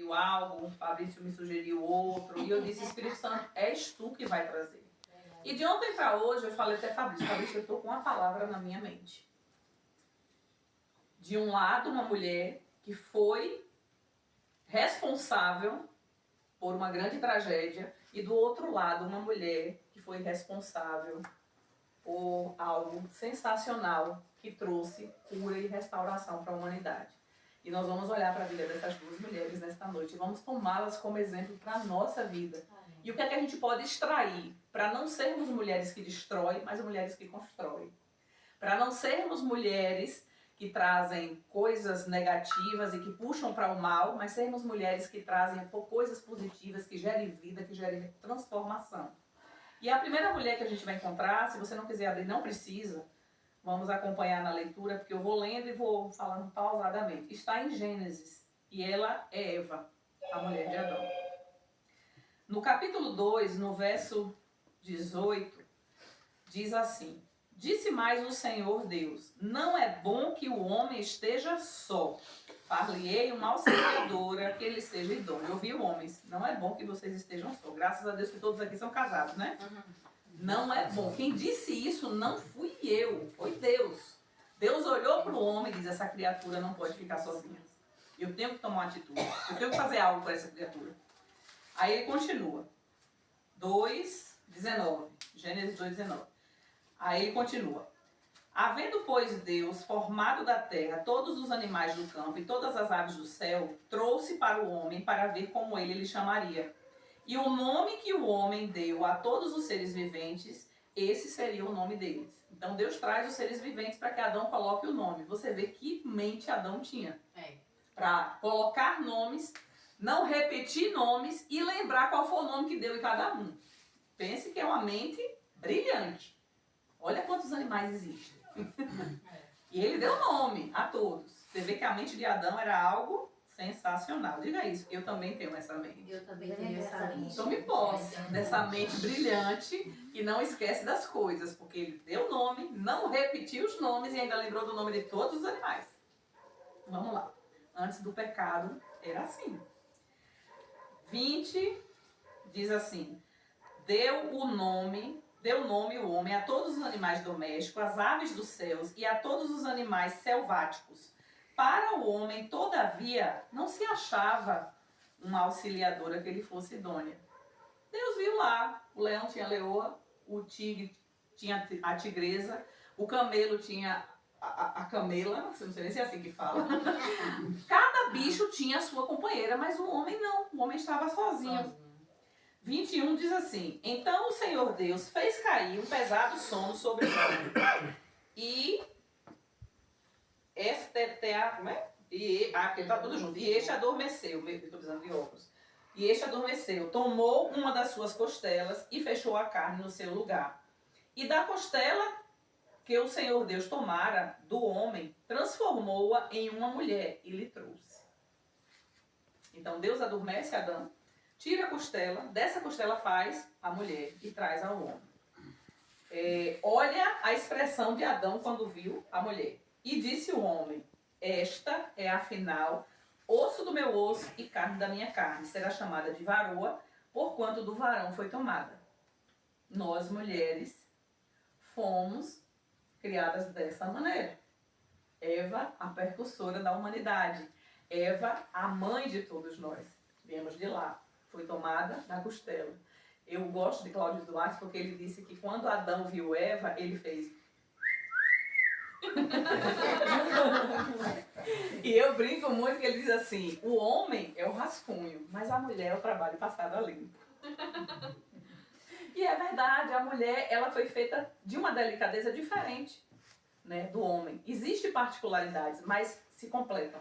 sugeriu algo, o Fabrício me sugeriu outro, e eu disse, Espírito Santo, és tu que vai trazer. E de ontem para hoje eu falei até Fabrício, eu estou com uma palavra na minha mente. De um lado, uma mulher que foi responsável por uma grande tragédia, e do outro lado, uma mulher que foi responsável por algo sensacional que trouxe cura e restauração para a humanidade. E nós vamos olhar para a vida dessas duas mulheres nesta noite e vamos tomá-las como exemplo para a nossa vida. E o que é que a gente pode extrair para não sermos mulheres que destroem, mas mulheres que constroem. Para não sermos mulheres que trazem coisas negativas e que puxam para o mal, mas sermos mulheres que trazem coisas positivas, que gerem vida, que gerem transformação. E a primeira mulher que a gente vai encontrar, se você não quiser abrir, não precisa, vamos acompanhar na leitura, porque eu vou lendo e vou falando pausadamente. Está em Gênesis, e ela é Eva, a mulher de Adão. No capítulo 2, no verso 18, diz assim: Disse mais o Senhor Deus, não é bom que o homem esteja só. Far-lhe-ei uma auxiliadora que ele seja idôneo. Ouviu, homens? Não é bom que vocês estejam só. Graças a Deus que todos aqui são casados, né? Não é bom. Quem disse isso não fui eu, foi Deus. Deus olhou para o homem e disse, essa criatura não pode ficar sozinha. Eu tenho que tomar uma atitude. Eu tenho que fazer algo para essa criatura. Aí ele continua. 2:19. Gênesis 2:19. Aí ele continua. Havendo, pois, Deus formado da terra todos os animais do campo e todas as aves do céu, trouxe para o homem para ver como ele lhe chamaria. E o nome que o homem deu a todos os seres viventes, esse seria o nome deles. Então Deus traz os seres viventes para que Adão coloque o nome. Você vê que mente Adão tinha. Para colocar nomes, não repetir nomes e lembrar qual foi o nome que deu em cada um. Pense que é uma mente brilhante. Olha quantos animais existem. E ele deu nome a todos. Você vê que a mente de Adão era algo sensacional. Diga isso, eu também tenho essa mente. Eu também tenho essa mente. Tome posse dessa mente brilhante que não esquece das coisas, porque ele deu nome, não repetiu os nomes e ainda lembrou do nome de todos os animais. Vamos lá. Antes do pecado era assim. 20 diz assim: deu nome o homem a todos os animais domésticos, às aves dos céus e a todos os animais selváticos. Para o homem, todavia, não se achava uma auxiliadora que lhe fosse idônea. Deus viu lá, o leão tinha a leoa, o tigre tinha a tigresa, o camelo tinha a camela, não sei nem se é assim que fala. Cada bicho tinha a sua companheira, mas o homem não, o homem estava sozinho. 21 diz assim: Então o Senhor Deus fez cair um pesado sono sobre o homem. E tá tudo junto. E este adormeceu. Estou precisando de óculos. E este adormeceu, tomou uma das suas costelas e fechou a carne no seu lugar. E da costela que o Senhor Deus tomara do homem, transformou-a em uma mulher e lhe trouxe. Então Deus adormece Adão, tira a costela, dessa costela faz a mulher e traz ao homem. Olha a expressão de Adão quando viu a mulher. E disse o homem: esta é afinal osso do meu osso e carne da minha carne. Será chamada de varoa, porquanto do varão foi tomada. Nós, mulheres, fomos criadas dessa maneira. Eva, a precursora da humanidade. Eva, a mãe de todos nós. Viemos de lá. Foi tomada da costela. Eu gosto de Cláudio Duarte porque ele disse que quando Adão viu Eva, ele fez... E eu brinco muito que ele diz assim: o homem é o rascunho, mas a mulher é o trabalho passado a limpo. E é verdade, a mulher ela foi feita de uma delicadeza diferente, né, do homem. Existem particularidades, mas se completam.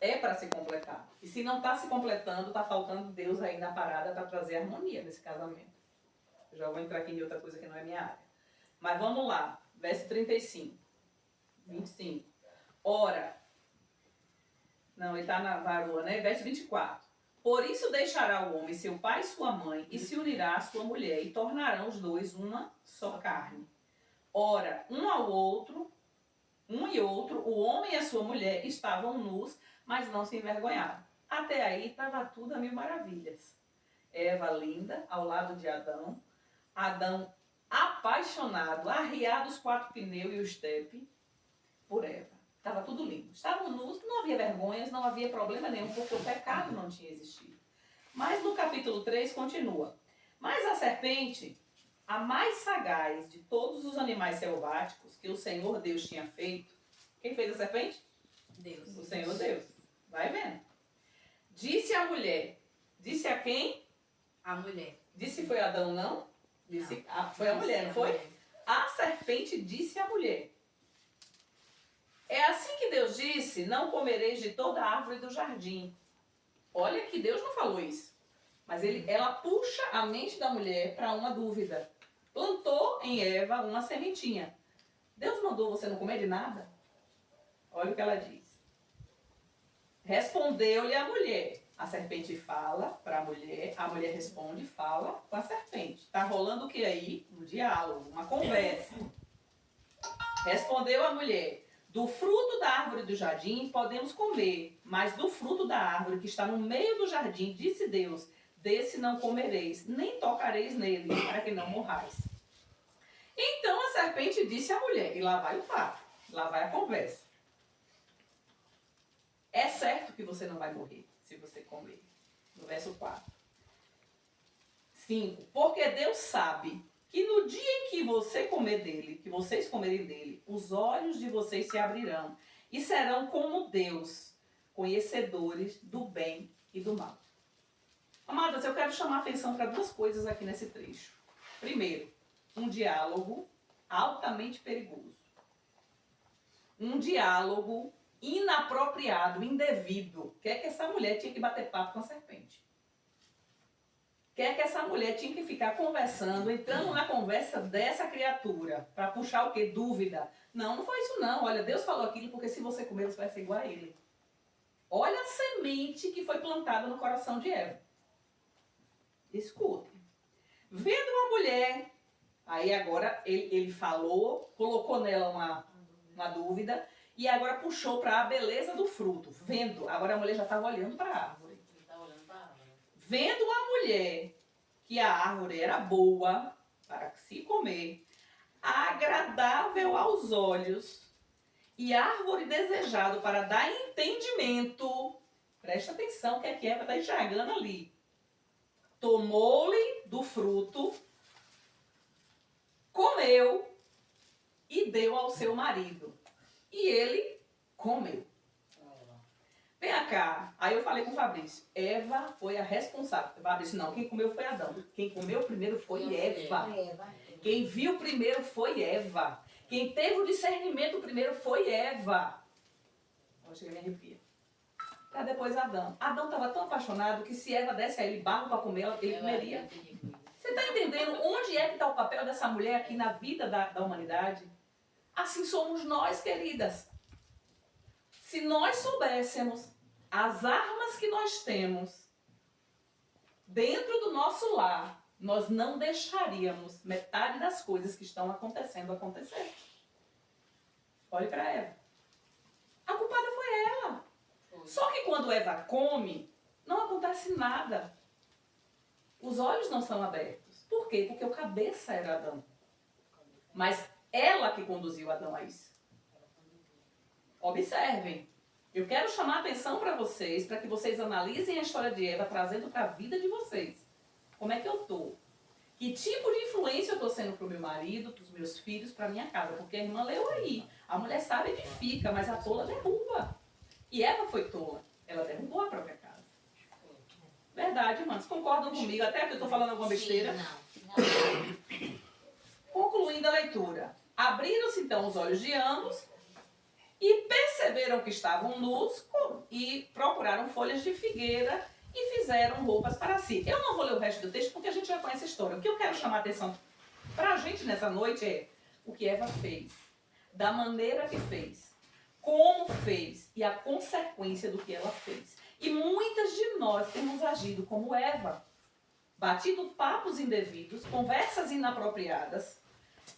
É para se completar. E se não está se completando, está faltando Deus aí na parada para trazer harmonia nesse casamento. Eu já vou entrar aqui em outra coisa que não é minha área. Mas vamos lá. Verso 35. 25. Ora. Não, ele está na varoa, né? Verso 24. Por isso deixará o homem seu pai e sua mãe e se unirá à sua mulher e tornarão os dois uma só carne. Ora, um e outro, o homem e a sua mulher estavam nus, mas não se envergonharam. Até aí estava tudo a mil maravilhas. Eva linda, ao lado de Adão. Adão apaixonado, arriado os 4 pneus e o estepe por Eva. Estava tudo lindo. Estavam nus, não havia vergonhas, não havia problema nenhum, porque o pecado não tinha existido. Mas no capítulo 3 continua. Mas a serpente, a mais sagaz de todos os animais selváticos que o Senhor Deus tinha feito. Quem fez a serpente? Deus. O Senhor Deus. Vai vendo. Disse a mulher. Disse a quem? A mulher. Disse foi Adão, não? Disse, foi a mulher, não foi? A serpente disse à mulher. É assim que Deus disse, não comereis de toda a árvore do jardim. Olha que Deus não falou isso. Mas ela puxa a mente da mulher para uma dúvida. Plantou em Eva uma sementinha. Deus mandou você não comer de nada? Olha o que ela diz. Respondeu-lhe a mulher. A serpente fala para a mulher responde e fala com a serpente. Está rolando o que aí? Um diálogo, uma conversa. Respondeu a mulher. Do fruto da árvore do jardim podemos comer, mas do fruto da árvore que está no meio do jardim, disse Deus, desse não comereis, nem tocareis nele, para que não morrais. Então a serpente disse à mulher, e lá vai o papo, lá vai a conversa. É certo que você não vai morrer se você comer. No verso 4. 5. Porque Deus sabe que no dia em que você comer dele, que vocês comerem dele, os olhos de vocês se abrirão e serão como Deus, conhecedores do bem e do mal. Amadas, eu quero chamar a atenção para 2 coisas aqui nesse trecho. Primeiro, um diálogo altamente perigoso. Um diálogo inapropriado, indevido. Que é que essa mulher tinha que bater papo com a serpente? Que é que essa mulher tinha que ficar conversando, entrando na conversa dessa criatura, para puxar o quê? Dúvida. Não, não foi isso não. Olha, Deus falou aquilo porque se você comer, você vai ser igual a ele. Olha a semente que foi plantada no coração de Eva. Escutem. Vendo uma mulher, aí agora ele falou, colocou nela uma dúvida, e agora puxou para a beleza do fruto. Vendo, agora a mulher já estava olhando para a árvore. Vendo a mulher que a árvore era boa para se comer, agradável aos olhos e árvore desejado para dar entendimento, presta atenção que aqui Eva está enxergando ali. Tomou-lhe do fruto, comeu e deu ao seu marido. E ele comeu. Vem cá. Aí eu falei com o Fabrício. Eva foi a responsável. O Fabrício, não. Quem comeu foi Adão. Quem comeu primeiro foi Eva. Quem viu primeiro foi Eva. Quem teve o discernimento primeiro foi Eva. Eu cheguei a me arrepiar. Para depois Adão. Adão estava tão apaixonado que se Eva desse a ele barro para comer, ele comeria. Você está entendendo onde é que está o papel dessa mulher aqui na vida da humanidade? Assim somos nós, queridas. Se nós soubéssemos as armas que nós temos dentro do nosso lar, nós não deixaríamos metade das coisas que estão acontecendo acontecer. Olhe para Eva. A culpada foi ela. Só que quando Eva come, não acontece nada. Os olhos não são abertos. Por quê? Porque o cabeça era Adão. Mas ela que conduziu Adão a isso. Observem. Eu quero chamar a atenção para vocês, para que vocês analisem a história de Eva, trazendo para a vida de vocês. Como é que eu estou? Que tipo de influência eu estou sendo para o meu marido, para os meus filhos, para a minha casa? Porque a irmã leu aí. A mulher sabe edifica, mas a tola derruba. E Eva foi tola. Ela derrubou a própria casa. Verdade, irmãs. Concordam comigo? Até que eu estou falando alguma besteira? Não. Concluindo a leitura. Abriram-se então os olhos de ambos e perceberam que estavam nus e procuraram folhas de figueira e fizeram roupas para si. Eu não vou ler o resto do texto porque a gente já conhece a história. O que eu quero chamar a atenção para a gente nessa noite é o que Eva fez, da maneira que fez, como fez e a consequência do que ela fez. E muitas de nós temos agido como Eva, batido papos indevidos, conversas inapropriadas,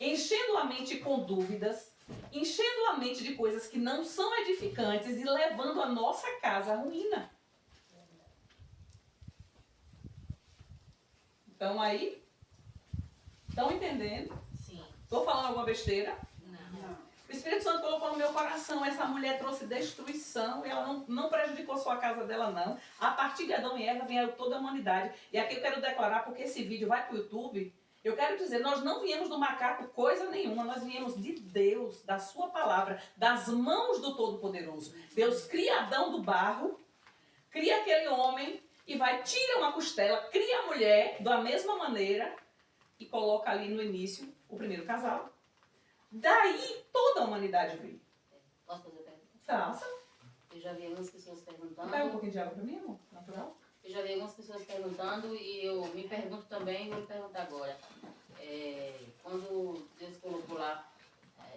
enchendo a mente com dúvidas, enchendo a mente de coisas que não são edificantes e levando a nossa casa à ruína. Estão aí? Estão entendendo? Sim. Estou falando alguma besteira? Não. O Espírito Santo colocou no meu coração, essa mulher trouxe destruição, e ela não prejudicou só a casa dela, não. A partir de Adão e Eva vem toda a humanidade. E aqui eu quero declarar, porque esse vídeo vai para o YouTube, eu quero dizer, nós não viemos do macaco coisa nenhuma, nós viemos de Deus, da sua palavra, das mãos do Todo-Poderoso. Deus cria Adão do barro, cria aquele homem, e tira uma costela, cria a mulher da mesma maneira, e coloca ali no início o primeiro casal. Daí toda a humanidade veio. Posso fazer pergunta? Faça. Eu já vi algumas pessoas perguntando. Pega um pouquinho de água pra mim, amor. Natural. Eu já vi algumas pessoas perguntando e eu me pergunto também, vou me perguntar agora. Quando Deus colocou lá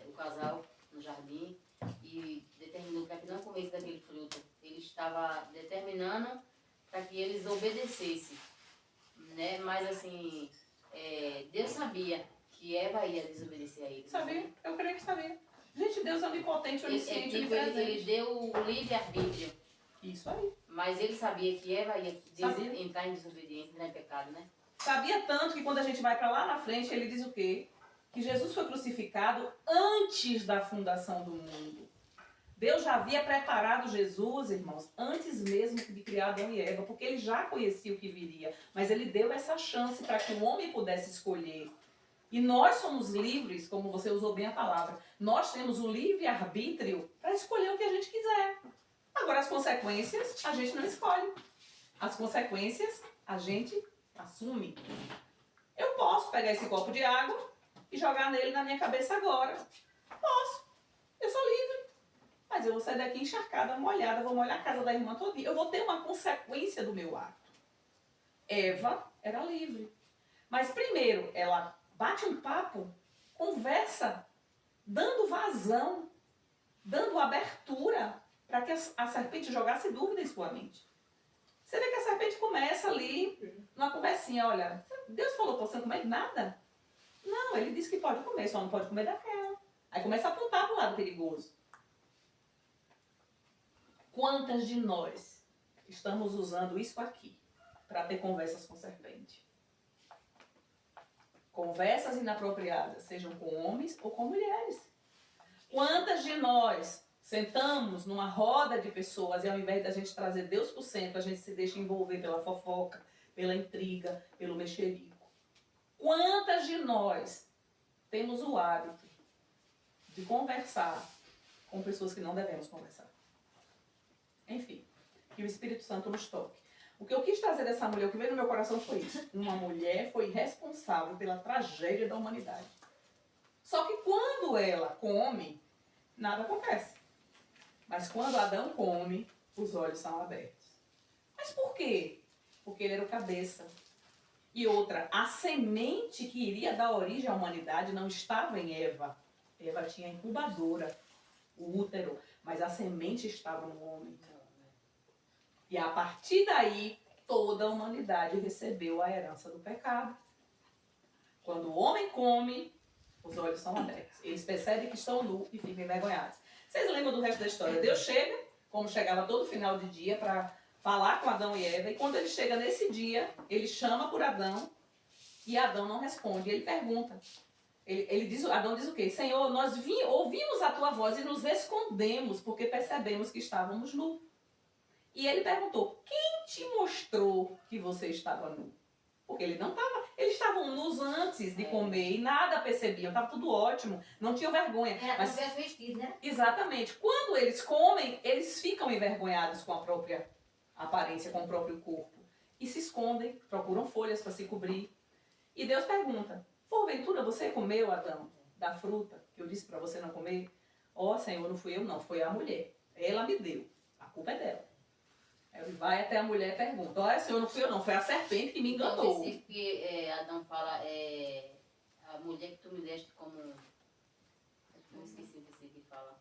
o casal no jardim e determinou para que não comesse daquele fruto, Ele estava determinando para que eles obedecessem, né? Mas assim, Deus sabia que Eva ia desobedecer a ele. Sabia? Eu creio que sabia. Gente, Deus é onipotente, onisciente, Ele onipresente. deu o livre-arbítrio, Isso aí. mas ele sabia que Eva ia Sabia. entrar em desobediência, entrar em pecado, né? Sabia tanto que quando a gente vai para lá na frente, ele diz o quê? Que Jesus foi crucificado antes da fundação do mundo. Deus já havia preparado Jesus, irmãos, antes mesmo de criar Adão e Eva, porque ele já conhecia o que viria. Mas ele deu essa chance para que o homem pudesse escolher. E nós somos livres, como você usou bem a palavra, nós temos o livre-arbítrio para escolher o que a gente quiser. Agora, as consequências, a gente não escolhe. As consequências, a gente assume. Eu posso pegar esse copo de água e jogar nele na minha cabeça agora. Posso. Eu sou livre. Mas eu vou sair daqui encharcada, molhada, vou molhar a casa da irmã todinha. Eu vou ter uma consequência do meu ato. Eva era livre. Mas primeiro, ela bate um papo, conversa, dando vazão, dando abertura para que a serpente jogasse dúvida em sua mente. Você vê que a serpente começa ali, numa conversinha, olha, Deus falou para você não comer nada? Não, ele disse que pode comer, só não pode comer daquela. Aí começa a apontar para o lado perigoso. Quantas de nós estamos usando isso aqui para ter conversas com serpente? Conversas inapropriadas, sejam com homens ou com mulheres. Quantas de nós sentamos numa roda de pessoas e ao invés da gente trazer Deus para o centro, a gente se deixa envolver pela fofoca, pela intriga, pelo mexerico? Quantas de nós temos o hábito de conversar com pessoas que não devemos conversar? Enfim, que o Espírito Santo nos toque. O que eu quis trazer dessa mulher, o que veio no meu coração foi isso. Uma mulher foi responsável pela tragédia da humanidade. Só que quando ela come, nada acontece. Mas quando Adão come, os olhos são abertos. Mas por quê? Porque ele era o cabeça. E outra, a semente que iria dar origem à humanidade não estava em Eva. Eva tinha a incubadora, o útero, mas a semente estava no homem. E a partir daí, toda a humanidade recebeu a herança do pecado. Quando o homem come, os olhos são abertos. Eles percebem que estão nus e ficam envergonhados. Vocês lembram do resto da história? Deus chega, como chegava todo final de dia, para falar com Adão e Eva. E quando ele chega nesse dia, ele chama por Adão e Adão não responde. Ele pergunta. Adão diz o quê? Senhor, nós ouvimos a tua voz e nos escondemos porque percebemos que estávamos nus. E ele perguntou, quem te mostrou que você estava nu? Porque ele não estava, eles estavam nus antes de comer e nada percebiam, estava tudo ótimo, não tinham vergonha. Mas vestido, né? Exatamente. Quando eles comem, eles ficam envergonhados com a própria aparência, com o próprio corpo. E se escondem, procuram folhas para se cobrir. E Deus pergunta, porventura você comeu, Adão, da fruta que eu disse para você não comer? Ó, Senhor, não fui eu não, foi a mulher. Ela me deu, a culpa é dela. Ele vai até a mulher e pergunta, olha, Senhor, não fui eu não, foi a serpente que me enganou. Então, esse que Adão fala, a mulher que tu me deste como... Eu esqueci o que fala.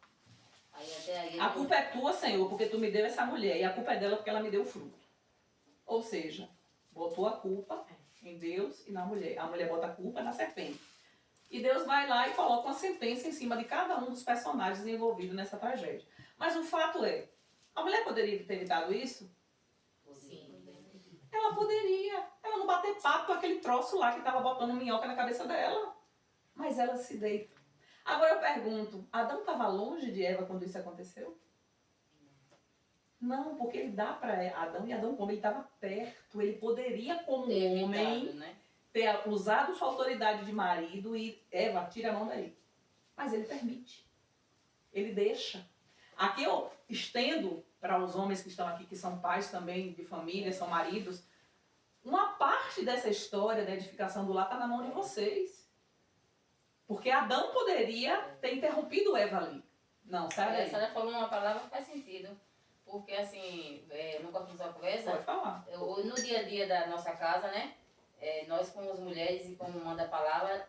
Aí até aí... A culpa é tua, Senhor, porque tu me deu essa mulher. E a culpa é dela porque ela me deu o fruto. Ou seja, botou a culpa em Deus e na mulher. A mulher bota a culpa na serpente. E Deus vai lá e coloca uma sentença em cima de cada um dos personagens envolvidos nessa tragédia. Mas o fato é, a mulher poderia ter evitado isso? Sim. Ela poderia. Ela não bater papo com aquele troço lá que estava botando minhoca na cabeça dela. Mas ela se deita. Agora eu pergunto, Adão estava longe de Eva quando isso aconteceu? Não, porque ele dá para Adão e Adão, como ele estava perto, ele poderia, como homem, Evitado, né? ter usado sua autoridade de marido e Eva, tira a mão daí. Mas ele permite. Ele deixa. Aqui eu estendo para os homens que estão aqui, que são pais também de família, são maridos. Uma parte dessa história da edificação do lar está na mão de vocês. Porque Adão poderia ter interrompido Eva ali. Não, sai daí. A senhora falou uma palavra que faz sentido. Porque, assim, no corpo da conversa, Pode falar. no dia a dia da nossa casa, né? Nós, como as mulheres e como manda a palavra,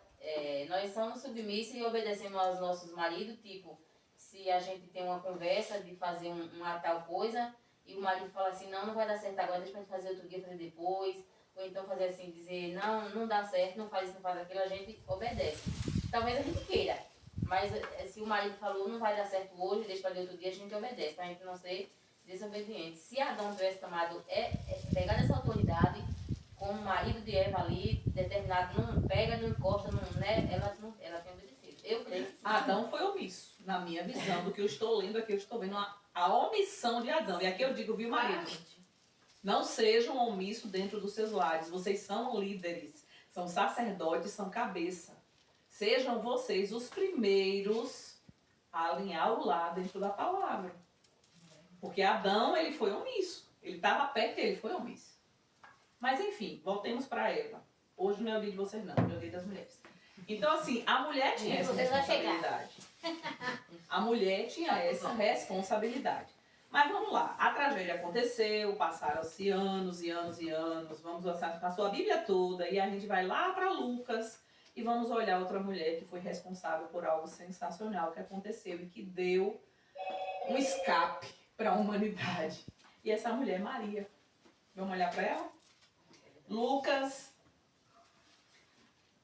nós somos submissos e obedecemos aos nossos maridos. Tipo, se a gente tem uma conversa de fazer uma tal coisa e o marido fala assim, não vai dar certo agora, deixa pra gente fazer outro dia, fazer depois. Ou então fazer assim, dizer, não dá certo, não faz isso, não faz aquilo, a gente obedece. Talvez a gente queira, mas se o marido falou, não vai dar certo hoje, deixa pra outro dia, a gente obedece, pra gente não ser desobediente. Se Adão tivesse tomado, pegado essa autoridade, como o marido de Eva ali, determinado, não pega, não encosta, ela tem obedecido. Eu creio que sim. Adão foi omisso. Na minha visão, do que eu estou lendo aqui, eu estou vendo a omissão de Adão. E aqui eu digo, viu, marido? Não sejam omissos dentro dos seus lares. Vocês são líderes, são sacerdotes, são cabeça. Sejam vocês os primeiros a alinhar o lar dentro da palavra. Porque Adão, ele foi omisso. Ele estava perto e ele foi omisso. Mas enfim, voltemos para Eva. Hoje não é o dia de vocês não, é o dia das mulheres. Então assim, a mulher tinha essa responsabilidade. A mulher tinha essa responsabilidade. Mas vamos lá, a tragédia aconteceu, passaram-se anos e anos e anos, vamos passou a Bíblia toda e a gente vai lá para Lucas e vamos olhar outra mulher que foi responsável por algo sensacional que aconteceu e que deu um escape para a humanidade. E essa mulher é Maria. Vamos olhar para ela? Lucas,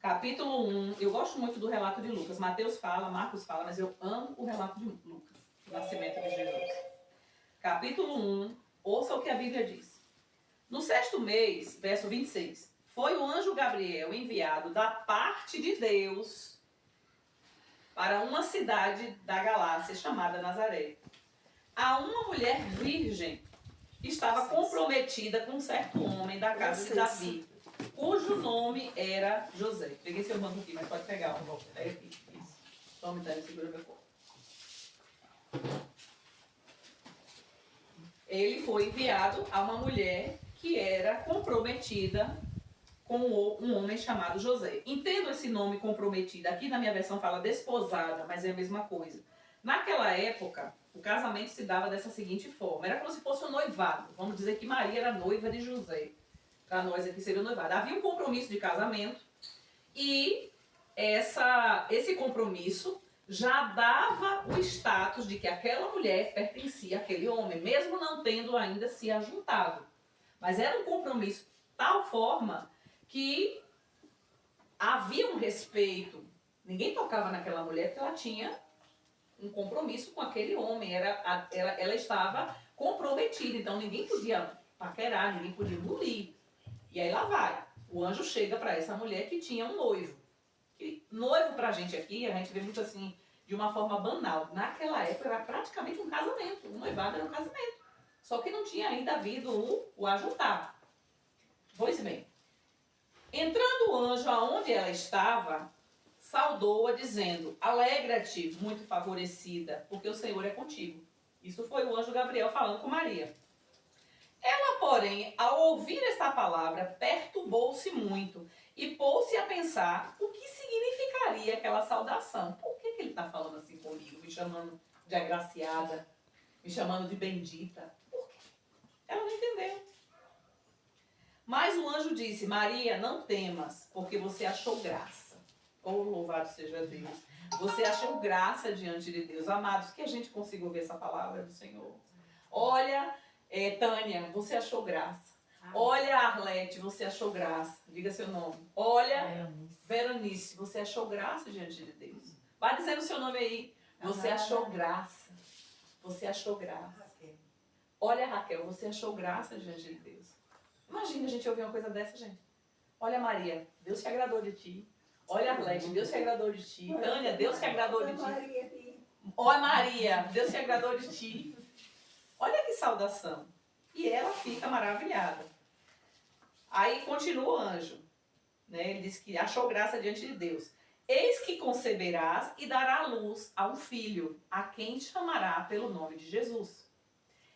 capítulo 1. Eu gosto muito do relato de Lucas. Mateus fala, Marcos fala, mas eu amo o relato de Lucas, o nascimento de Jesus. Capítulo 1, ouça o que a Bíblia diz. No 6º mês, verso 26, foi o anjo Gabriel enviado da parte de Deus para uma cidade da Galácia chamada Nazaré. A uma mulher virgem que estava comprometida com um certo homem da casa de Davi, cujo nome era José. Peguei seu banco aqui, mas pode pegar. Pega aqui. Isso. Tome, Dani, segura meu corpo. Ele foi enviado a uma mulher que era comprometida com um homem chamado José. Entendo esse nome comprometida. Aqui na minha versão fala desposada, mas é a mesma coisa. Naquela época, o casamento se dava dessa seguinte forma. Era como se fosse um noivado. Vamos dizer que Maria era noiva de José. Para nós aqui seria o noivado. Havia um compromisso de casamento e esse compromisso já dava o status de que aquela mulher pertencia àquele homem, mesmo não tendo ainda se ajuntado. Mas era um compromisso de tal forma que havia um respeito. Ninguém tocava naquela mulher porque ela tinha um compromisso com aquele homem. Ela estava comprometida, então ninguém podia paquerar, ninguém podia engolir. E aí lá vai. O anjo chega para essa mulher que tinha um noivo. Que noivo pra gente aqui, a gente vê muito assim, de uma forma banal. Naquela época era praticamente um casamento. O noivado era um casamento. Só que não tinha ainda havido o ajuntar. Pois bem, entrando o anjo aonde ela estava, saudou-a dizendo, alegra-te, muito favorecida, porque o Senhor é contigo. Isso foi o anjo Gabriel falando com Maria. Ela, porém, ao ouvir esta palavra, perturbou-se muito e pôs-se a pensar o que significaria aquela saudação. Por que ele está falando assim comigo, me chamando de agraciada, me chamando de bendita? Por quê? Ela não entendeu. Mas o anjo disse, Maria, não temas, porque você achou graça. Oh, louvado seja Deus. Você achou graça diante de Deus. Amados, que a gente consiga ouvir essa palavra do Senhor. Olha, Tânia, você achou graça. Olha, Arlete, você achou graça. Diga seu nome. Olha, Veronice, você achou graça diante de Deus. Vai dizendo o seu nome aí. Você achou graça. Você achou graça. Olha, Raquel, você achou graça diante de Deus. Imagina a gente ouvir uma coisa dessa, gente. Olha, Maria, Deus se agradou de ti. Olha, Arlete, Deus se agradou de ti. Tânia, Deus se agradou de ti. Olha, Maria, Deus se agradou de ti. Olha que saudação. E ela fica maravilhada. Aí continua o anjo. Né? Ele diz que achou graça diante de Deus. Eis que conceberás e dará luz a um filho, a quem chamará pelo nome de Jesus.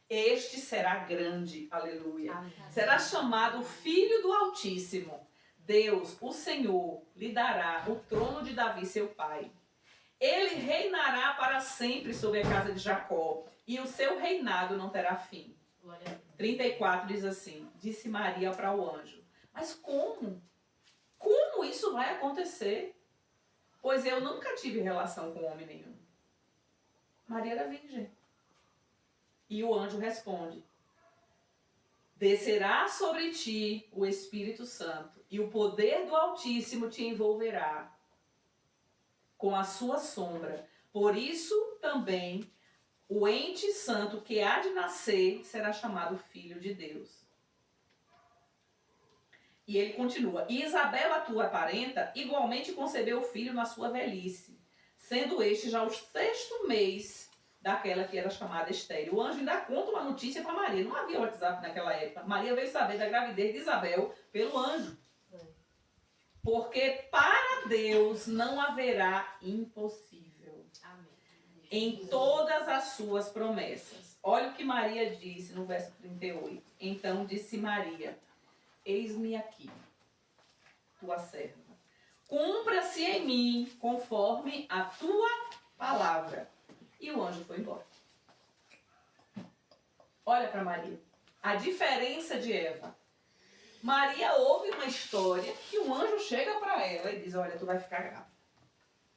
Este será grande, aleluia. Amém. Será chamado Filho do Altíssimo. Deus, o Senhor, lhe dará o trono de Davi, seu pai. Ele reinará para sempre sobre a casa de Jacó, e o seu reinado não terá fim. Glória a Deus. 34 diz assim, disse Maria para o anjo, mas como? Como isso vai acontecer? Pois eu nunca tive relação com homem nenhum. Maria era virgem. E o anjo responde, descerá sobre ti o Espírito Santo, e o poder do Altíssimo te envolverá com a sua sombra. Por isso também o ente santo que há de nascer será chamado Filho de Deus. E ele continua, e Isabel, a tua parenta, igualmente concebeu filho na sua velhice, sendo este já o 6º mês daquela que era chamada estéril. O anjo ainda conta uma notícia para Maria. Não havia WhatsApp naquela época. Maria veio saber da gravidez de Isabel pelo anjo. Porque para Deus não haverá impossível Amém. em todas as suas promessas. Olha o que Maria disse no verso 38. Então disse Maria, eis-me aqui, tua serva. Cumpra-se em mim conforme a tua palavra. E o anjo foi embora. Olha para Maria. A diferença de Eva. Maria ouve uma história que um anjo chega para ela e diz, olha, tu vai ficar grávida.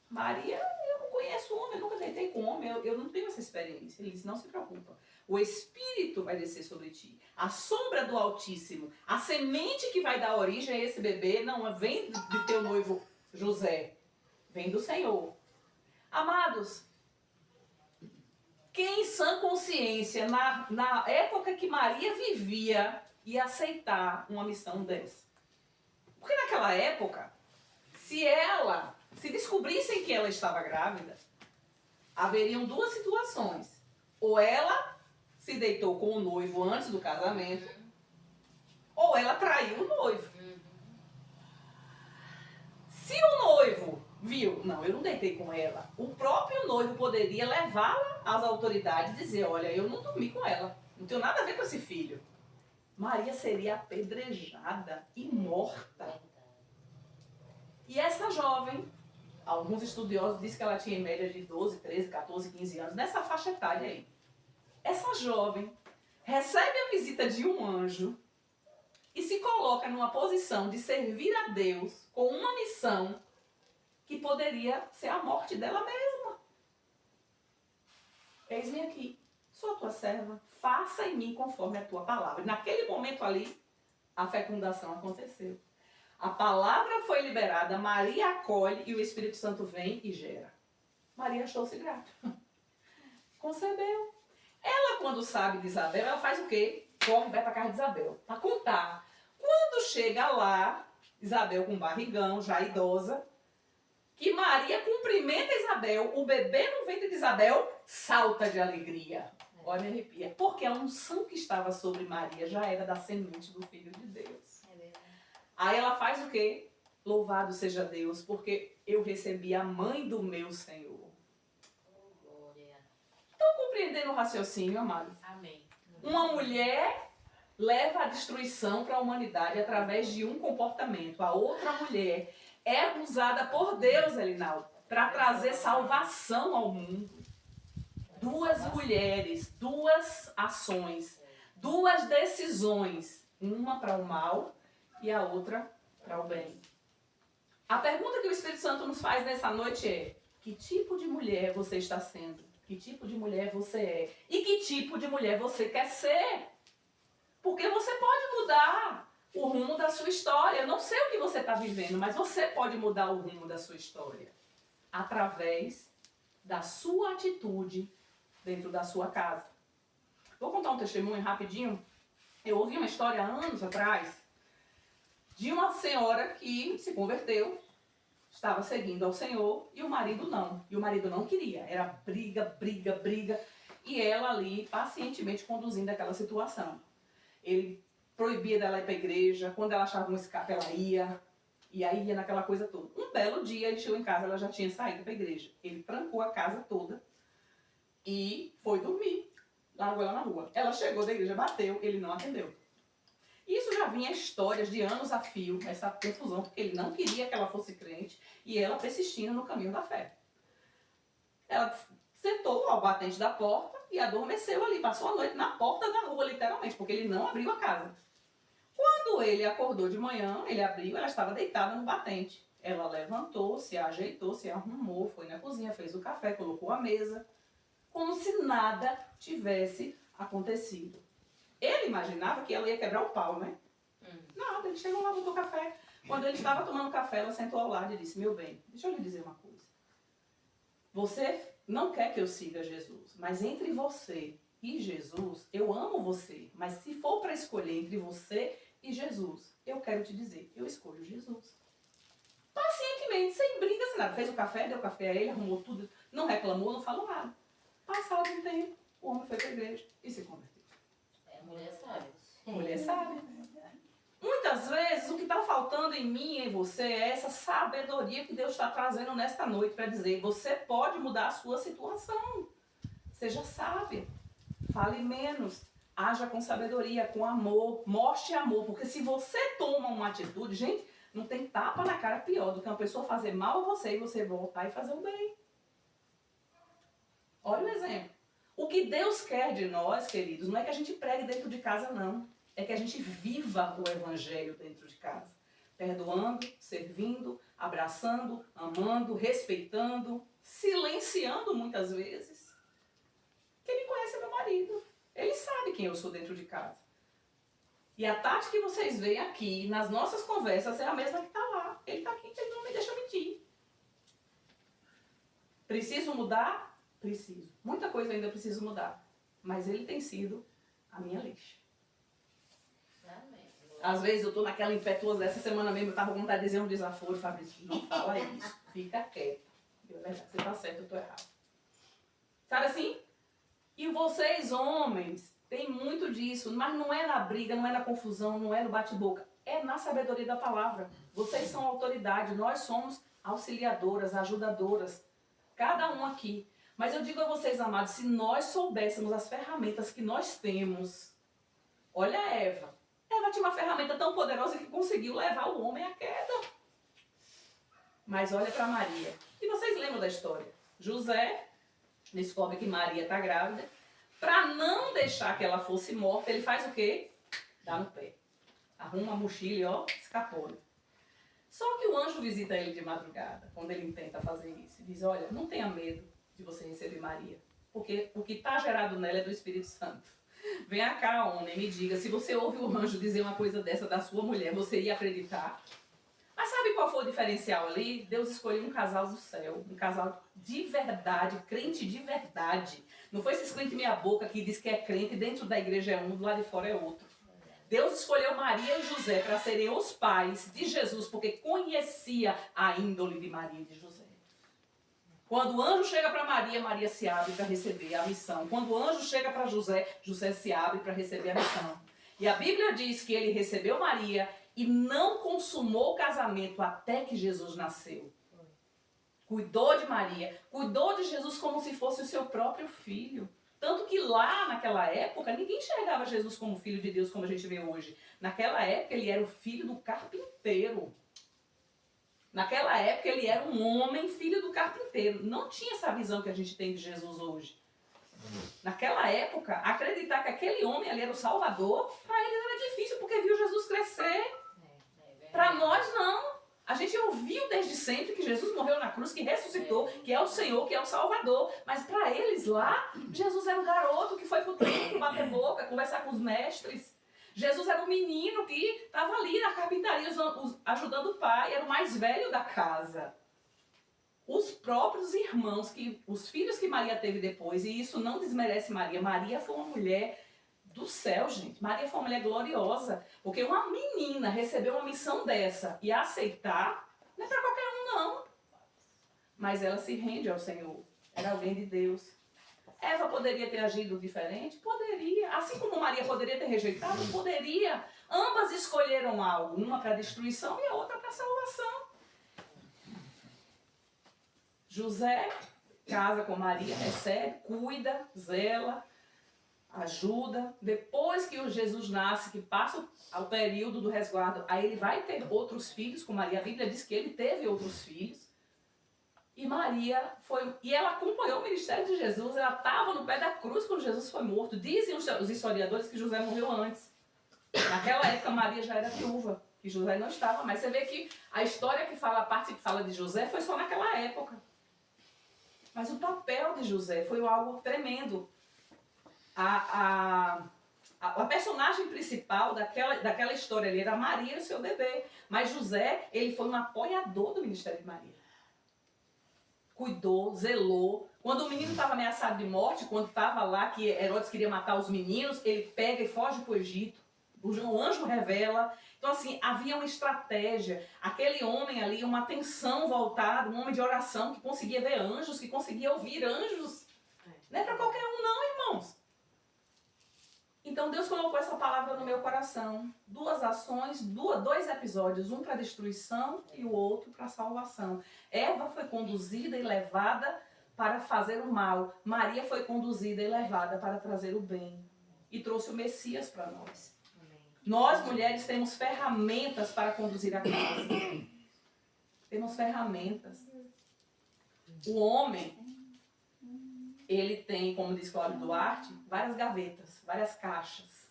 Maria, eu não conheço homem, eu nunca deitei com homem, eu não tenho essa experiência. Ele disse, não se preocupa. O Espírito vai descer sobre ti. A sombra do Altíssimo. A semente que vai dar origem a esse bebê não vem de teu noivo José. Vem do Senhor. Amados, quem em sã consciência, na época que Maria vivia, ia aceitar uma missão dessa? Porque naquela época, se descobrissem que ela estava grávida, haveriam 2 situações. Ou ela se deitou com o noivo antes do casamento, ou ela traiu o noivo. Se o noivo viu, não, eu não deitei com ela, o próprio noivo poderia levá-la às autoridades e dizer, olha, eu não dormi com ela, não tenho nada a ver com esse filho. Maria seria apedrejada e morta. E essa jovem, alguns estudiosos dizem que ela tinha em média de 12, 13, 14, 15 anos, nessa faixa etária aí. Essa jovem recebe a visita de um anjo e se coloca numa posição de servir a Deus com uma missão que poderia ser a morte dela mesma. Eis-me aqui, sou a tua serva, faça em mim conforme a tua palavra. E naquele momento ali, a fecundação aconteceu. A palavra foi liberada, Maria acolhe e o Espírito Santo vem e gera. Maria achou-se grata. Concebeu. Ela, quando sabe de Isabel, ela faz o quê? Corre, vai para a casa de Isabel, para contar. Quando chega lá, Isabel com barrigão, já idosa, que Maria cumprimenta Isabel, o bebê no ventre de Isabel salta de alegria. Olha, me arrepia. Porque a unção que estava sobre Maria já era da semente do Filho de Deus. Aí ela faz o quê? Louvado seja Deus, porque eu recebi a mãe do meu Senhor. Estão compreendendo o raciocínio, amados? Amém. Uma mulher leva a destruição para a humanidade através de um comportamento. A outra mulher é usada por Deus, Elinaldo, para trazer salvação ao mundo. 2 mulheres, 2 ações, 2 decisões. Uma para o mal e a outra para o bem. A pergunta que o Espírito Santo nos faz nessa noite é: que tipo de mulher você está sendo? Que tipo de mulher você é? E que tipo de mulher você quer ser? Porque você pode mudar o rumo da sua história. Eu não sei o que você está vivendo, mas você pode mudar o rumo da sua história através da sua atitude dentro da sua casa. Vou contar um testemunho rapidinho. Eu ouvi uma história há anos atrás de uma senhora que se converteu, estava seguindo ao Senhor e o marido não. E o marido não queria. Era briga, briga, briga. E ela ali pacientemente conduzindo aquela situação. Ele proibia dela ir para a igreja. Quando ela achava um escape, ela ia. E aí ia naquela coisa toda. Um belo dia ele chegou em casa, ela já tinha saído para a igreja. Ele trancou a casa toda e foi dormir. Largou ela na rua. Ela chegou da igreja, bateu, ele não atendeu. Isso já vinha histórias de anos a fio, essa confusão, porque ele não queria que ela fosse crente e ela persistindo no caminho da fé. Ela sentou ao batente da porta e adormeceu ali, passou a noite na porta da rua, literalmente, porque ele não abriu a casa. Quando ele acordou de manhã, ele abriu, ela estava deitada no batente. Ela levantou, se ajeitou, se arrumou, foi na cozinha, fez o café, colocou a mesa, como se nada tivesse acontecido. Ele imaginava que ela ia quebrar o pau, né? Nada, ele chegou lá, botou café. Quando ele estava tomando café, ela sentou ao lado e disse, meu bem, deixa eu lhe dizer uma coisa. Você não quer que eu siga Jesus, mas entre você e Jesus, eu amo você. Mas se for para escolher entre você e Jesus, eu quero te dizer, eu escolho Jesus. Pacientemente, sem briga, sem nada. Fez o café, deu café a ele, arrumou tudo, não reclamou, não falou nada. Passado um tempo, o homem foi para a igreja e se converteu. A mulher sabe. Mulher sabe. Muitas vezes o que está faltando em mim e em você é essa sabedoria que Deus está trazendo nesta noite para dizer, você pode mudar a sua situação. Seja sábia. Fale menos. Haja com sabedoria, com amor. Mostre amor. Porque se você toma uma atitude, gente, não tem tapa na cara pior do que uma pessoa fazer mal a você e você voltar e fazer o bem. Olha o exemplo. O que Deus quer de nós, queridos, não é que a gente pregue dentro de casa, não. É que a gente viva o evangelho dentro de casa. Perdoando, servindo, abraçando, amando, respeitando, silenciando muitas vezes. Quem me conhece é meu marido. Ele sabe quem eu sou dentro de casa. E a Tati que vocês veem aqui, nas nossas conversas, é a mesma que está lá. Ele está aqui, ele não me deixa mentir. Preciso mudar? Preciso. Muita coisa ainda preciso mudar. Mas ele tem sido a minha lixa. Às vezes eu estou naquela impetuosa, essa semana mesmo eu estava com vontade de dizer um desaforo, Fabrício, não fala isso, fica quieto. É verdade, você está certo, eu estou errado. Sabe assim? E vocês, homens, tem muito disso, mas não é na briga, não é na confusão, não é no bate-boca, é na sabedoria da palavra. Vocês são autoridade, nós somos auxiliadoras, ajudadoras, cada um aqui. Mas eu digo a vocês, amados, se nós soubéssemos as ferramentas que nós temos, olha a Eva. Eva tinha uma ferramenta tão poderosa que conseguiu levar o homem à queda. Mas olha para Maria. E vocês lembram da história? José descobre que Maria está grávida. Para não deixar que ela fosse morta, ele faz o quê? Dá no pé. Arruma a mochila e ó, escapou. Só que o anjo visita ele de madrugada, quando ele tenta fazer isso. E diz, olha, não tenha medo de você receber Maria. Porque o que está gerado nela é do Espírito Santo. Venha cá, homem, me diga, se você ouve o anjo dizer uma coisa dessa da sua mulher, você ia acreditar? Mas sabe qual foi o diferencial ali? Deus escolheu um casal do céu, um casal de verdade, crente de verdade. Não foi esses crentes meia boca que diz que é crente, dentro da igreja é um, do lado de fora é outro. Deus escolheu Maria e José para serem os pais de Jesus, porque conhecia a índole de Maria e de José. Quando o anjo chega para Maria, Maria se abre para receber a missão. Quando o anjo chega para José, José se abre para receber a missão. E a Bíblia diz que ele recebeu Maria e não consumou o casamento até que Jesus nasceu. Cuidou de Maria, cuidou de Jesus como se fosse o seu próprio filho. Tanto que lá naquela época, ninguém enxergava Jesus como filho de Deus como a gente vê hoje. Naquela época ele era o filho do carpinteiro. Naquela época ele era um homem, filho do carpinteiro. Não tinha essa visão que a gente tem de Jesus hoje. Naquela época, acreditar que aquele homem ali era o Salvador, para eles era difícil, porque viu Jesus crescer. Para nós, não. A gente ouviu desde sempre que Jesus morreu na cruz, que ressuscitou, que é o Senhor, que é o Salvador. Mas para eles lá, Jesus era um garoto que foi para o templo bater boca, conversar com os mestres. Jesus era um menino que estava ali na carpintaria ajudando o pai, era o mais velho da casa. Os próprios irmãos, os filhos que Maria teve depois, e isso não desmerece Maria. Maria foi uma mulher do céu, gente. Maria foi uma mulher gloriosa, porque uma menina receber uma missão dessa e aceitar, não é para qualquer um, não. Mas ela se rende ao Senhor. Era alguém de Deus. Eva poderia ter agido diferente? Poderia. Assim como Maria poderia ter rejeitado? Poderia. Ambas escolheram algo, uma para destruição e a outra para salvação. José casa com Maria, recebe, cuida, zela, ajuda. Depois que o Jesus nasce, que passa ao período do resguardo, aí ele vai ter outros filhos com Maria. A Bíblia diz que ele teve outros filhos. E Maria foi, e ela acompanhou o ministério de Jesus, ela estava no pé da cruz quando Jesus foi morto. Dizem os historiadores que José morreu antes. Naquela época Maria já era viúva, e José não estava, mas você vê que a história que fala, a parte que fala de José foi só naquela época. Mas o papel de José foi algo tremendo. A personagem principal daquela história ali era Maria e o seu bebê. Mas José, ele foi um apoiador do ministério de Maria. Cuidou, zelou. Quando o menino estava ameaçado de morte, quando estava lá que Herodes queria matar os meninos, ele pega e foge para o Egito. O anjo revela. Então, assim, havia uma estratégia. Aquele homem ali, uma atenção voltada, um homem de oração que conseguia ver anjos, que conseguia ouvir anjos. Não é para qualquer um, não, irmãos. Então, Deus colocou essa palavra no meu coração. Duas ações, dois episódios. Um para destruição e o outro para salvação. Eva foi conduzida e levada para fazer o mal. Maria foi conduzida e levada para trazer o bem. E trouxe o Messias para nós. Nós, mulheres, temos ferramentas para conduzir a casa. Temos ferramentas. O homem, ele tem, como diz Cláudio Duarte, várias gavetas, várias caixas.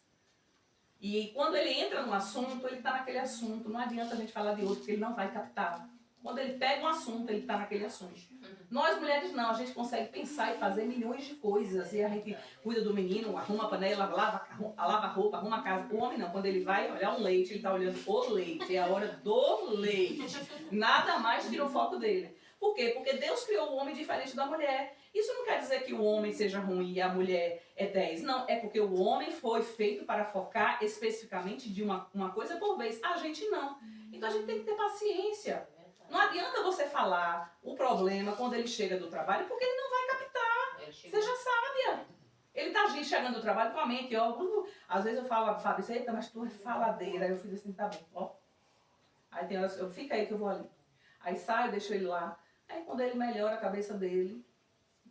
E quando ele entra num assunto, ele está naquele assunto. Não adianta a gente falar de outro, porque ele não vai captar. Quando ele pega um assunto, ele está naquele assunto. Nós, mulheres, não. A gente consegue pensar e fazer milhões de coisas. E a gente cuida do menino, arruma a panela, lava a roupa, arruma a casa. O homem não. Quando ele vai olhar um leite, ele está olhando o leite. É a hora do leite. Nada mais tira o foco dele. Por quê? Porque Deus criou o homem diferente da mulher. Isso não quer dizer que o homem seja ruim e a mulher é 10. Não, é porque o homem foi feito para focar especificamente de uma coisa por vez. A gente não. Então a gente tem que ter paciência. Não adianta você falar o problema quando ele chega do trabalho, porque ele não vai captar. Seja sábia. Ele está chegando do trabalho com a mente, ó. Às vezes eu falo, Fábio, eita, mas tu é faladeira. Aí eu fiz assim, tá bom, ó. Aí tem horas, fica aí que eu vou ali. Aí saio, deixo ele lá. Aí quando ele melhora a cabeça dele,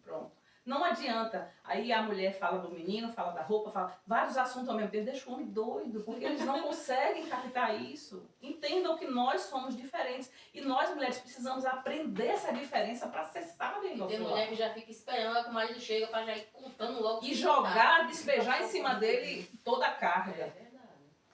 pronto. Não adianta. Aí a mulher fala do menino, fala da roupa, fala vários assuntos ao mesmo tempo. Deixa o homem doido, porque eles não conseguem captar isso. Entendam que nós somos diferentes. E nós, mulheres, precisamos aprender essa diferença para ser sábia em nosso Tem mulher que já fica esperando que o marido chega para já ir contando logo. E jogar, despejar em cima dele toda a carga. É verdade.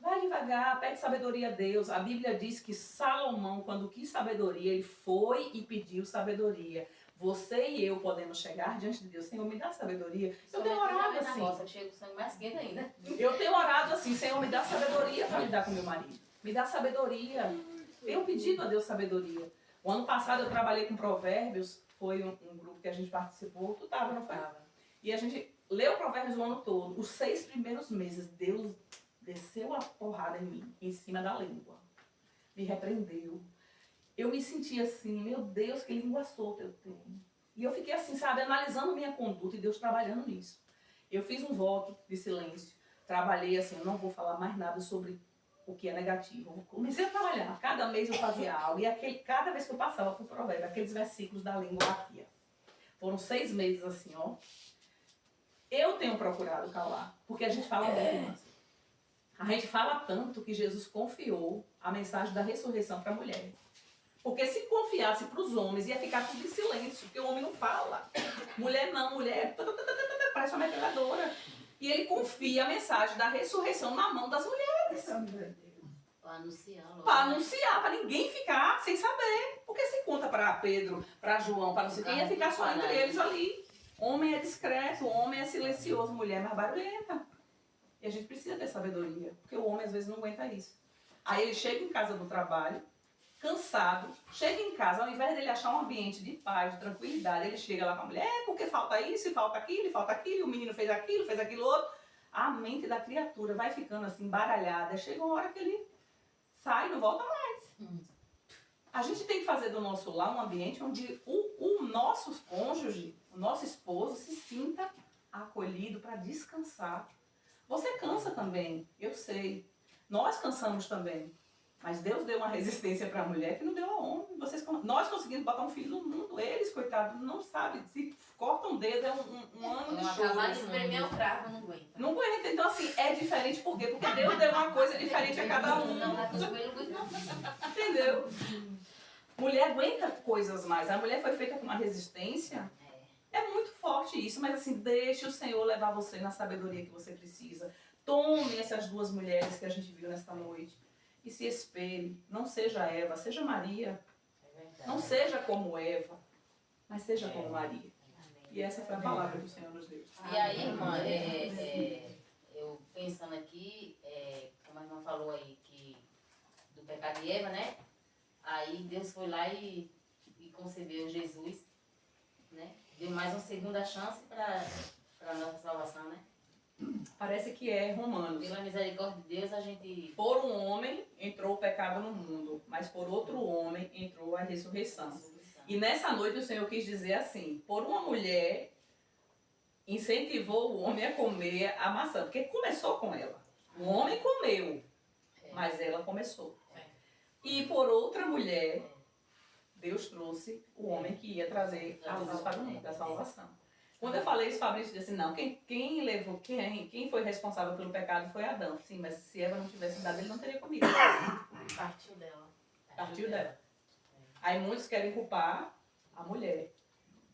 Vai devagar, pede sabedoria a Deus. A Bíblia diz que Salomão, quando quis sabedoria, ele foi e pediu sabedoria. Você e eu podemos chegar diante de Deus. Senhor, me dá sabedoria. Eu tenho orado assim. Nossa, chega o sangue mais quente ainda. Eu tenho orado assim, Senhor, me dá sabedoria para lidar com meu marido. Me dá sabedoria. Tenho pedido a Deus sabedoria. O ano passado eu trabalhei com Provérbios. Foi um grupo que a gente participou. Tu estava, não foi? E a gente leu Provérbios o ano todo. Os 6 primeiros meses, Deus desceu a porrada em mim, em cima da língua. Me repreendeu. Eu me senti assim, meu Deus, que língua solta eu tenho. E eu fiquei assim, sabe, analisando minha conduta e Deus trabalhando nisso. Eu fiz um voto de silêncio. Trabalhei assim, eu não vou falar mais nada sobre o que é negativo. Eu comecei a trabalhar. Cada mês eu fazia algo. E cada vez que eu passava por provérbio, aqueles versículos da língua batia. Foram 6 meses assim, ó. Eu tenho procurado calar. Porque a gente fala muito, irmãs. A gente fala tanto que Jesus confiou a mensagem da ressurreição para a mulher. Porque se confiasse para os homens, ia ficar tudo em silêncio, porque o homem não fala. Mulher não, mulher parece uma metralhadora. E ele confia a mensagem da ressurreição na mão das mulheres. Para anunciar. Para anunciar, para ninguém ficar sem saber. Porque se conta para Pedro, para João, para não sei quem, ia ficar só entre eles ali. Homem é discreto, homem é silencioso, mulher é mais barulhenta. E a gente precisa ter sabedoria, porque o homem às vezes não aguenta isso. Aí ele chega em casa do trabalho, cansado, chega em casa, ao invés dele achar um ambiente de paz, de tranquilidade, ele chega lá com a mulher, porque falta isso, e falta aquilo, o menino fez aquilo outro. a mente da criatura vai ficando assim, baralhada. Chega uma hora que ele sai e não volta mais. A gente tem que fazer do nosso lar um ambiente onde o nosso cônjuge, o nosso esposo, se sinta acolhido para descansar. Você cansa também, eu sei. Nós cansamos também. Mas Deus deu uma resistência para a mulher que não deu ao homem. Nós conseguimos botar um filho no mundo. Eles, coitados, não sabem. Se cortam um dedo, é um ano de choro. Acabar de espremer o cravo, não aguenta. Não aguenta. Então, assim, é diferente. Por quê? Porque Deus deu uma coisa diferente a cada um. Não dá com os joelhos muito não. Entendeu? Mulher aguenta coisas mais. A mulher foi feita com uma resistência. É muito forte isso. Mas, assim, deixe o Senhor levar você na sabedoria que você precisa. Tome essas duas mulheres que a gente viu nesta noite. E se espelhe. Não seja Eva, seja Maria. Não seja como Eva, mas seja como Maria. E essa foi a palavra que o Senhor nos deu. E aí, irmã, eu pensando aqui, como a irmã falou aí, que do pecado de Eva, né? Aí Deus foi lá e concebeu Jesus, né? Deu mais uma segunda chance para a nossa salvação, né? Parece que é Romanos. Pela misericórdia de Deus, a gente... Por um homem entrou o pecado no mundo, mas por outro homem entrou a ressurreição. E nessa noite o Senhor quis dizer assim, por uma mulher incentivou o homem a comer a maçã, porque começou com ela. O homem comeu, mas ela começou. E por outra mulher, Deus trouxe o homem que ia trazer a luz para o mundo, da salvação. Quando eu falei isso, Fabrício disse assim, não, quem foi responsável pelo pecado foi Adão. Sim, mas se Eva não tivesse dado, ele não teria comido. Partiu dela. Partiu dela. Aí muitos querem culpar a mulher.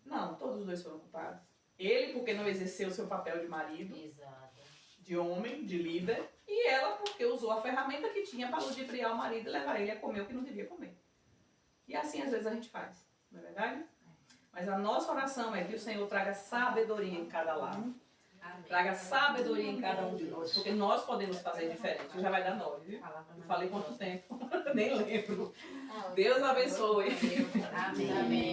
Não, todos os dois foram culpados. Ele porque não exerceu o seu papel de marido, Exato. de homem, de líder. E ela porque usou a ferramenta que tinha para ludibriar o marido e levar ele a comer o que não devia comer. E assim às vezes a gente faz, não é verdade? Mas a nossa oração é que o Senhor traga sabedoria em cada lado. Amém. Traga sabedoria em cada um de nós, porque nós podemos fazer diferente. Já vai dar 9, viu? Eu falei quanto tempo? Nem lembro. Deus abençoe. Amém. Amém.